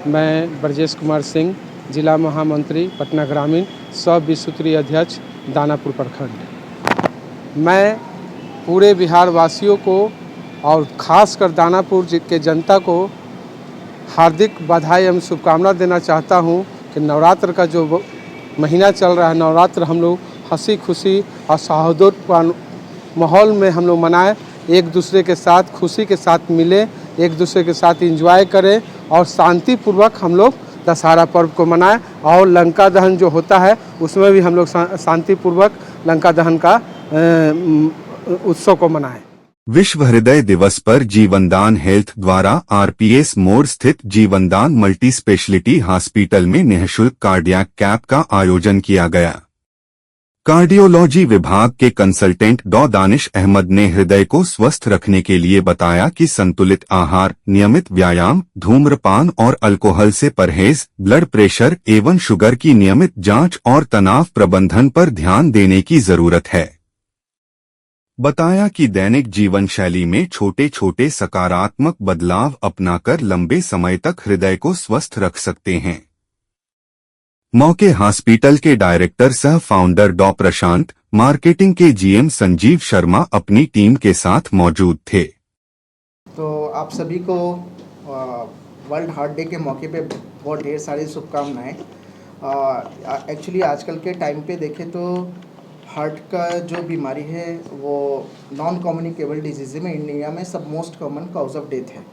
मैं ब्रजेश कुमार सिंह, जिला महामंत्री पटना ग्रामीण, सब विश्व सूत्रीय अध्यक्ष दानापुर प्रखंड। मैं पूरे बिहार वासियों को और ख़ासकर दानापुर के जनता को हार्दिक बधाई एवं शुभकामना देना चाहता हूं कि नवरात्र का जो महीना चल रहा है, नवरात्र हम लोग हंसी खुशी और सौहार्दपूर्ण माहौल में हम लोग मनाएं, एक दूसरे के साथ खुशी के साथ मिलें, एक दूसरे के साथ एंजॉय करें और शांतिपूर्वक हम लोग दशहरा पर्व को मनाएं। और लंका दहन जो होता है उसमें भी हम लोग शांतिपूर्वक लंका दहन का उत्सव को मनाएं। विश्व हृदय दिवस पर जीवनदान हेल्थ द्वारा आरपीएस मोड़ स्थित जीवनदान मल्टी स्पेशलिटी हॉस्पिटल में निःशुल्क कार्डियक कैंप का आयोजन किया गया। कार्डियोलॉजी विभाग के कंसल्टेंट डॉ दानिश अहमद ने हृदय को स्वस्थ रखने के लिए बताया कि संतुलित आहार, नियमित व्यायाम, धूम्रपान और अल्कोहल से परहेज, ब्लड प्रेशर एवं शुगर की नियमित जांच और तनाव प्रबंधन पर ध्यान देने की जरूरत है। बताया कि दैनिक जीवन शैली में छोटे छोटे सकारात्मक बदलाव अपनाकर लंबे समय तक हृदय को स्वस्थ रख सकते हैं। मौके हॉस्पिटल के डायरेक्टर सह फाउंडर डॉ प्रशांत, मार्केटिंग के जीएम संजीव शर्मा अपनी टीम के साथ मौजूद थे। तो आप सभी को वर्ल्ड हार्ट डे के मौके पे बहुत ढेर सारी शुभकामनाएं। एक्चुअली आजकल के टाइम पे देखें तो हार्ट का जो बीमारी है वो नॉन कम्युनिकेबल डिजीज़ में इंडिया में सब most common cause of death है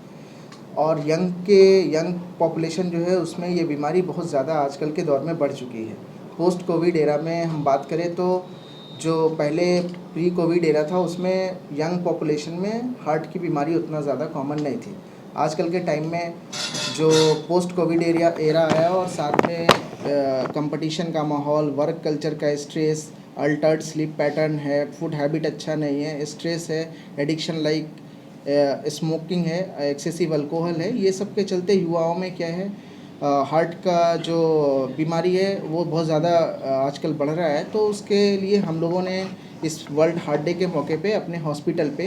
और यंग पॉपुलेशन जो है उसमें ये बीमारी बहुत ज़्यादा आजकल के दौर में बढ़ चुकी है। पोस्ट कोविड एरा में हम बात करें तो जो पहले प्री कोविड एरा था उसमें यंग पॉपुलेशन में हार्ट की बीमारी उतना ज़्यादा कॉमन नहीं थी। आजकल के टाइम में जो पोस्ट कोविड एरा आया और साथ में कंपटीशन का माहौल, वर्क कल्चर का स्ट्रेस, अल्टर्ड स्लीप पैटर्न है, फूड हैबिट अच्छा नहीं है, स्ट्रेस है, एडिक्शन लाइक स्मोकिंग है, एक्सेसिव अल्कोहल है, ये सब के चलते युवाओं में क्या है हार्ट का जो बीमारी है वो बहुत ज़्यादा आजकल बढ़ रहा है। तो उसके लिए हम लोगों ने इस वर्ल्ड हार्ट डे के मौके पे अपने हॉस्पिटल पे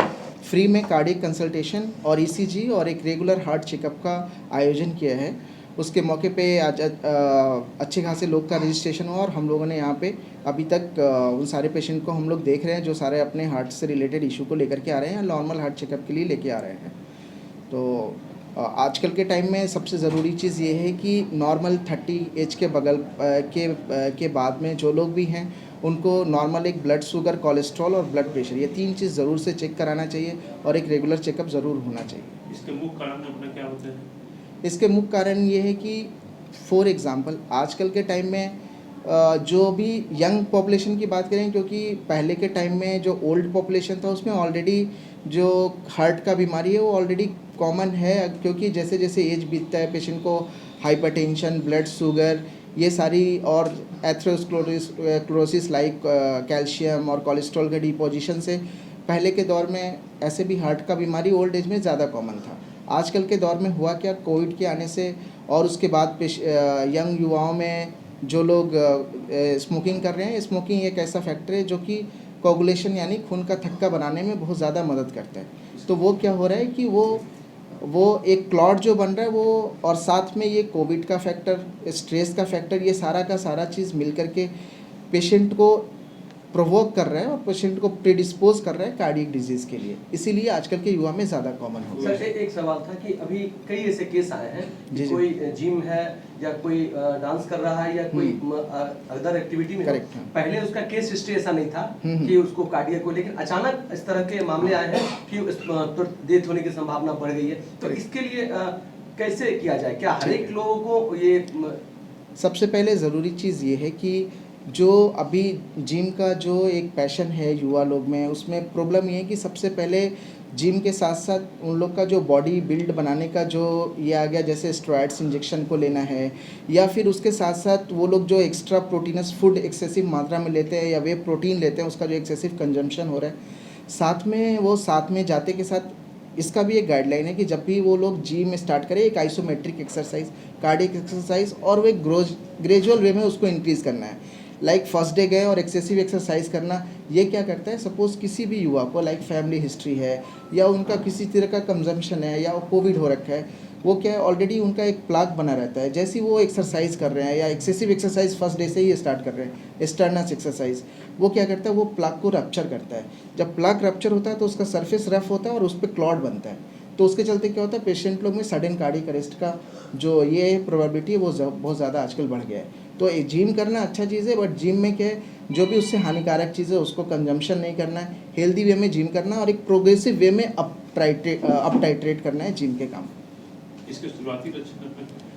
फ्री में कार्डियक कंसल्टेशन और ईसीजी और एक रेगुलर हार्ट चेकअप का आयोजन किया है। उसके मौके पे आज अच्छे खासे लोग का रजिस्ट्रेशन हुआ और हम लोगों ने यहाँ पे अभी तक उन सारे पेशेंट को हम लोग देख रहे हैं जो सारे अपने हार्ट से रिलेटेड इशू को लेकर के आ रहे हैं, नॉर्मल हार्ट चेकअप के लिए लेके आ रहे हैं। तो आजकल के टाइम में सबसे ज़रूरी चीज़ ये है कि नॉर्मल 30 एज के बगल के बाद में जो लोग भी हैं उनको नॉर्मल एक ब्लड शुगर, कोलेस्ट्रॉल और ब्लड प्रेशर, ये 3 चीज़ ज़रूर से चेक कराना चाहिए और एक रेगुलर चेकअप ज़रूर होना चाहिए। इसके मुख्य कारण अपने क्या होते हैं? इसके मुख्य कारण ये है कि फॉर एग्ज़ाम्पल आजकल के टाइम में जो भी यंग पॉपुलेशन की बात करें, क्योंकि पहले के टाइम में जो ओल्ड पॉपुलेशन था उसमें ऑलरेडी जो हार्ट का बीमारी है वो ऑलरेडी कॉमन है, क्योंकि जैसे जैसे एज बीतता है पेशेंट को हाइपरटेंशन, ब्लड शुगर, ये सारी और एथेरोस्क्लेरोसिस लाइक कैल्शियम और कोलेस्ट्रॉल के डिपोजिशन से पहले के दौर में ऐसे भी हार्ट का बीमारी ओल्ड एज में ज़्यादा कॉमन था। आजकल के दौर में हुआ क्या, कोविड के आने से और उसके बाद यंग युवाओं में जो लोग स्मोकिंग कर रहे हैं, स्मोकिंग एक ऐसा फैक्टर है जो कि कोगुलेशन यानी खून का थक्का बनाने में बहुत ज़्यादा मदद करता है। तो वो क्या हो रहा है कि वो एक क्लॉट जो बन रहा है वो, और साथ में ये कोविड का फैक्टर, स्ट्रेस का फैक्टर, ये सारा का सारा चीज़ मिल करके पेशेंट को प्रोवोक कर रहा है और पेशेंट को प्रीडिस्पोज कर रहा है कार्डियक डिजीज़ के लिए, इसीलिए आजकल के युवा में ज़्यादा कॉमन हो गया। सर एक सवाल था कि अभी कई ऐसे केस आए हैं कि कोई जिम है या कोई डांस कर रहा है या कोई अदर एक्टिविटी में, पहले उसका केस हिस्ट्री ऐसा नहीं था कि उसको कार्डियक को, लेकिन अचानक इस तरह के मामले आए हैं कि डेथ होने की संभावना बढ़ गई है। तो इसके लिए कैसे किया जाए? क्या हर एक लोगों को ये? सबसे पहले ज़रूरी चीज़ ये है कि जो अभी जिम का जो एक पैशन है युवा लोग में, उसमें प्रॉब्लम ये है कि सबसे पहले जिम के साथ साथ उन लोग का जो बॉडी बिल्ड बनाने का जो ये आ गया, जैसे स्टेरॉइड्स इंजेक्शन को लेना है, या फिर उसके साथ साथ वो लोग जो एक्स्ट्रा प्रोटीनस फूड एक्सेसिव मात्रा में लेते हैं या वे प्रोटीन लेते हैं, उसका जो एक्सेसिव कंजम्पशन हो रहा है, साथ में जाते के साथ इसका भी एक गाइडलाइन है कि जब भी वो लोग जिम स्टार्ट करें एक आइसोमेट्रिक एक्सरसाइज, कार्डियक एक्सरसाइज, और वो एक ग्रेजुअल वे में उसको इंक्रीज़ करना है। लाइक फर्स्ट डे गए और एक्सेसिव एक्सरसाइज करना, ये क्या करता है, सपोज़ किसी भी युवा को लाइक फैमिली हिस्ट्री है या उनका किसी तरह का कंजम्पशन है या कोविड हो रखा है, वो क्या है, ऑलरेडी उनका एक प्लाक बना रहता है। जैसे ही वो एक्सरसाइज कर रहे हैं या एक्सेसिव एक्सरसाइज फर्स्ट डे से ही स्टार्ट कर रहे हैं, स्टर्नस एक्सरसाइज, वो क्या करता है, वो प्लाक को रप्चर करता है। जब प्लाक रप्चर होता है तो उसका सरफेस रफ होता है और उस पर क्लॉट बनता है। तो उसके चलते क्या होता है, पेशेंट लोग में सडन कार्डियक अरेस्ट का जो ये प्रोबेबिलिटी है वो बहुत ज़्यादा आजकल बढ़ गया है। तो जिम करना अच्छा चीज़ है, बट जिम में क्या है, जो भी उससे हानिकारक चीज़ है उसको कंजम्पशन नहीं करना है, हेल्दी वे में जिम करना और एक प्रोग्रेसिव वे में अप टाइट्रेट करना है जिम के काम। इसके शुरुआती लक्षण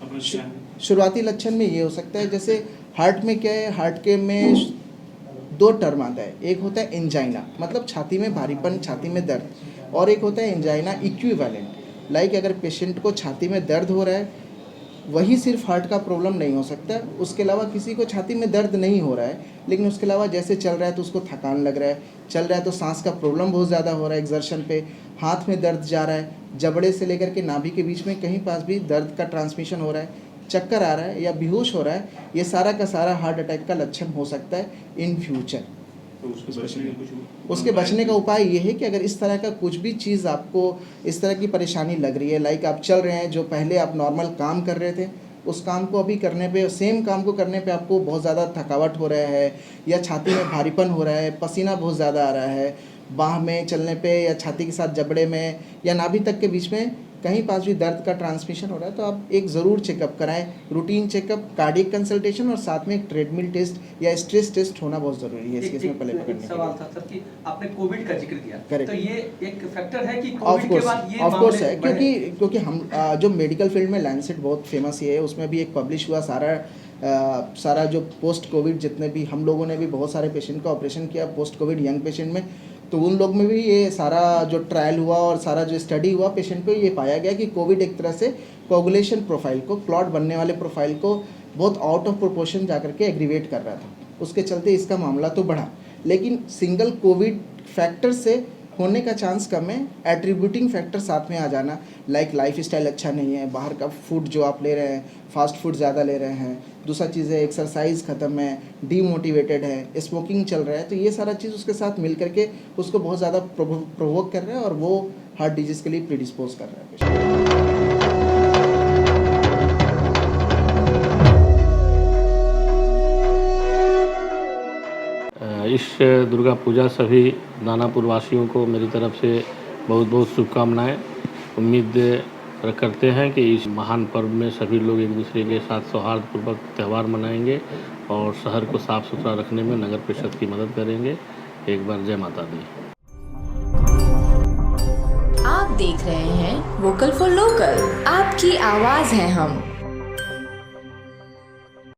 अपने क्या हैं? शुरुआती लक्षण में ये हो सकता है, जैसे हार्ट में क्या है, हार्ट के में 2 टर्म आता है। एक होता है एंजाइना, मतलब छाती में भारीपन, छाती में दर्द, और एक होता है एंजाइना इक्विवेलेंट। लाइक अगर पेशेंट को छाती में दर्द हो रहा है, वही सिर्फ हार्ट का प्रॉब्लम नहीं हो सकता, उसके अलावा किसी को छाती में दर्द नहीं हो रहा है, लेकिन उसके अलावा जैसे चल रहा है तो उसको थकान लग रहा है, चल रहा है तो सांस का प्रॉब्लम बहुत ज़्यादा हो रहा है एक्सर्शन पे, हाथ में दर्द जा रहा है, जबड़े से लेकर के नाभि के बीच में कहीं पास भी दर्द का ट्रांसमिशन हो रहा है, चक्कर आ रहा है या बेहोश हो रहा है, ये सारा का सारा हार्ट अटैक का लक्षण हो सकता है इन फ्यूचर। तो उसके बचने का उपाय ये है कि अगर इस तरह का कुछ भी चीज़ आपको इस तरह की परेशानी लग रही है, लाइक आप चल रहे हैं, जो पहले आप नॉर्मल काम कर रहे थे उस काम को अभी करने पे, सेम काम को करने पे आपको बहुत ज़्यादा थकावट हो रहा है, या छाती में भारीपन हो रहा है, पसीना बहुत ज़्यादा आ रहा है, बाह में चलने पे या छाती के साथ जबड़े में या नाभि तक के बीच में कहीं पास भी दर्द का ट्रांसमिशन हो रहा है, तो आप एक ज़रूर चेकअप कराएं, रूटीन चेकअप, कार्डियक कंसल्टेशन और साथ में एक ट्रेडमिल टेस्ट या स्ट्रेस टेस्ट होना बहुत ज़रूरी है इस केस में पहले पकड़ने के लिए। सवाल था सर कि आपने कोविड का जिक्र किया, Correct. तो ये एक फैक्टर है कि ऑफ कोविड के बाद ये कोर्स है, मामले क्योंकि हम जो मेडिकल फील्ड में लैंसेट बहुत फेमस ये है, उसमें भी एक पब्लिश हुआ सारा जो पोस्ट कोविड, जितने भी हम लोगों ने भी बहुत सारे पेशेंट का ऑपरेशन किया पोस्ट कोविड यंग पेशेंट में, तो उन लोग में भी ये सारा जो ट्रायल हुआ और सारा जो स्टडी हुआ पेशेंट पे, ये पाया गया कि कोविड एक तरह से कोगुलेशन प्रोफाइल को, क्लॉट बनने वाले प्रोफाइल को बहुत आउट ऑफ प्रोपोर्शन जाकर के एग्रीवेट कर रहा था, उसके चलते इसका मामला तो बढ़ा। लेकिन सिंगल कोविड फैक्टर से होने का चांस कम है, एट्रीब्यूटिंग फैक्टर साथ में आ जाना, लाइक लाइफ स्टाइल अच्छा नहीं है, बाहर का फूड जो आप ले रहे हैं, फास्ट फूड ज़्यादा ले रहे हैं, दूसरा चीज़ है एक्सरसाइज ख़त्म है, डीमोटिवेटेड है, स्मोकिंग चल रहा है, तो ये सारा चीज़ उसके साथ मिल करके उसको बहुत ज़्यादा प्रोवोक कर रहा है और वो हार्ट डिजीज़ के लिए प्रीडिस्पोज कर रहा है पेशेंट। इस दुर्गा पूजा सभी दानापुर वासियों को मेरी तरफ से बहुत बहुत शुभकामनाएं। उम्मीद करते हैं कि इस महान पर्व में सभी लोग एक दूसरे के साथ सौहार्दपूर्वक त्यौहार मनाएंगे और शहर को साफ सुथरा रखने में नगर परिषद की मदद करेंगे। एक बार जय माता दी। आप देख रहे हैं वोकल फॉर लोकल, आपकी आवाज़ है हम।